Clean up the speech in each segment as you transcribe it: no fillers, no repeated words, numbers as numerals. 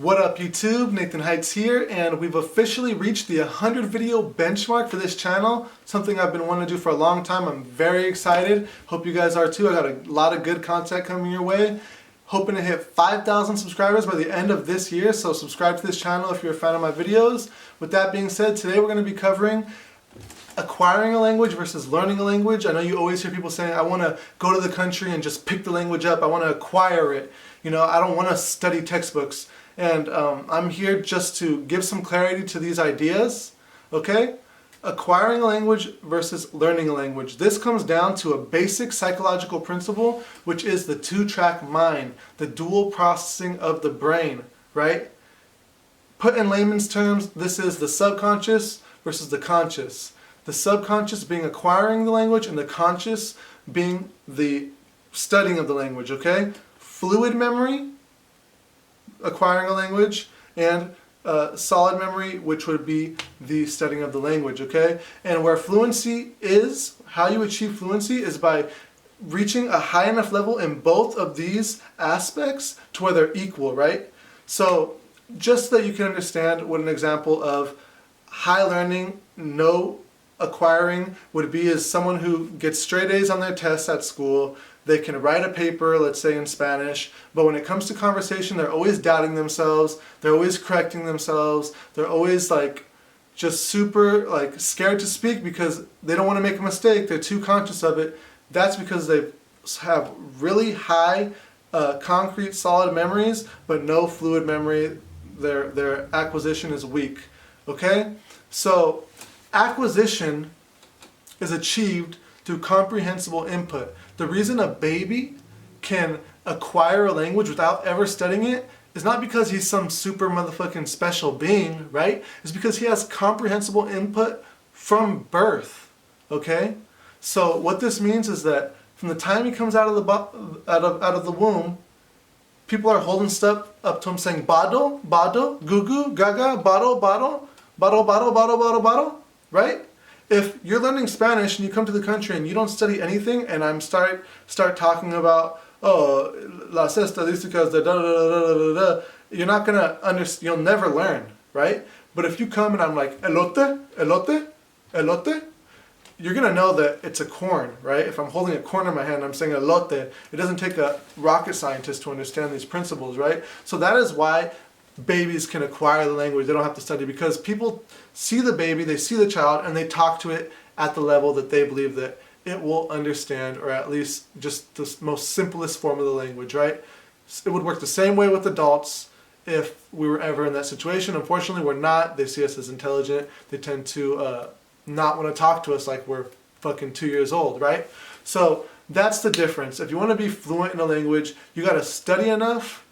What up YouTube, Nathan Heightz here, and we've officially reached the 100 video benchmark for this channel, something I've been wanting to do for a long time. I'm very excited, hope you guys are too. I got a lot of good content coming your way. Hoping to hit 5,000 subscribers by the end of this year, so subscribe to this channel if you're a fan of my videos. With that being said, today we're going to be covering acquiring a language versus learning a language. I know you always hear people saying, I want to go to the country and just pick the language up, I want to acquire it. You know, I don't want to study textbooks. And I'm here just to give some clarity to these ideas, okay? Acquiring a language versus learning a language. This comes down to a basic psychological principle, which is the two-track mind, the dual processing of the brain, right? Put in layman's terms, this is the subconscious versus the conscious. The subconscious being acquiring the language and the conscious being the studying of the language, okay? Fluid memory, acquiring a language, and solid memory, which would be the studying of the language, okay? And where fluency is, how you achieve fluency is by reaching a high enough level in both of these aspects to where they're equal, right? So just so that you can understand what an example of high learning, no acquiring would be is someone who gets straight A's on their tests at school. They can write a paper, let's say in Spanish, but when it comes to conversation, they're always doubting themselves, they're always correcting themselves, they're always like just super like scared to speak because they don't want to make a mistake, they're too conscious of it. That's because they have really high concrete solid memories, but no fluid memory. Their acquisition is weak, okay? So acquisition is achieved through comprehensible input. The reason a baby can acquire a language without ever studying it is not because he's some super motherfucking special being, right? It's because he has comprehensible input from birth, okay? So what this means is that from the time he comes out of the womb, people are holding stuff up to him saying bottle, bottle, goo goo, gaga, bottle, bottle, bottle, bottle, bottle, bottle, bottle, right? If you're learning Spanish and you come to the country and you don't study anything, and I'm start talking about las estadísticas da da da da da da, you're not gonna understand. You'll never learn, right? But if you come and I'm like elote, elote, elote, you're gonna know that it's a corn, right? If I'm holding a corn in my hand, I'm saying elote. It doesn't take a rocket scientist to understand these principles, right? So that is why babies can acquire the language. They don't have to study, because people see the baby, they see the child, and they talk to it at the level that they believe that it will understand, or at least just the most simplest form of the language, right? It would work the same way with adults if we were ever in that situation. Unfortunately, we're not. They see us as intelligent. They tend to not want to talk to us like we're fucking 2 years old, right? So that's the difference. If you want to be fluent in a language, you got to study enough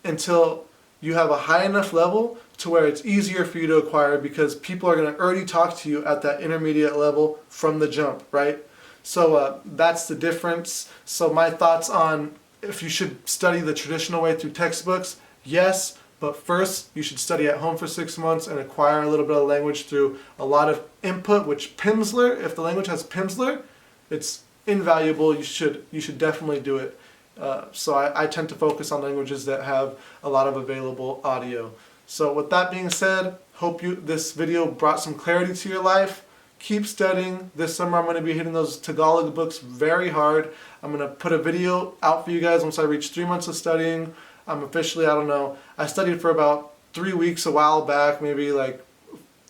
until you have a high enough level to where it's easier for you to acquire, because people are going to already talk to you at that intermediate level from the jump, right? So that's the difference. So my thoughts on if you should study the traditional way through textbooks, yes, but first you should study at home for 6 months and acquire a little bit of language through a lot of input, which Pimsleur, if the language has Pimsleur, it's invaluable. You should definitely do it. So I tend to focus on languages that have a lot of available audio. So with that being said, hope this video brought some clarity to your life. Keep studying. This summer I'm going to be hitting those Tagalog books very hard. I'm going to put a video out for you guys once I reach 3 months of studying. I'm officially, I don't know, I studied for about 3 weeks a while back, maybe like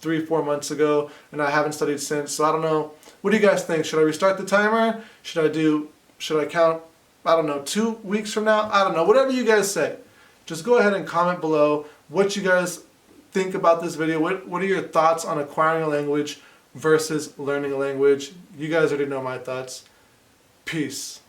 3-4 months ago, and I haven't studied since. So I don't know. What do you guys think? Should I restart the timer? Should I count, I don't know, 2 weeks from now? I don't know. Whatever you guys say. Just go ahead and comment below what you guys think about this video. What are your thoughts on acquiring a language versus learning a language? You guys already know my thoughts. Peace.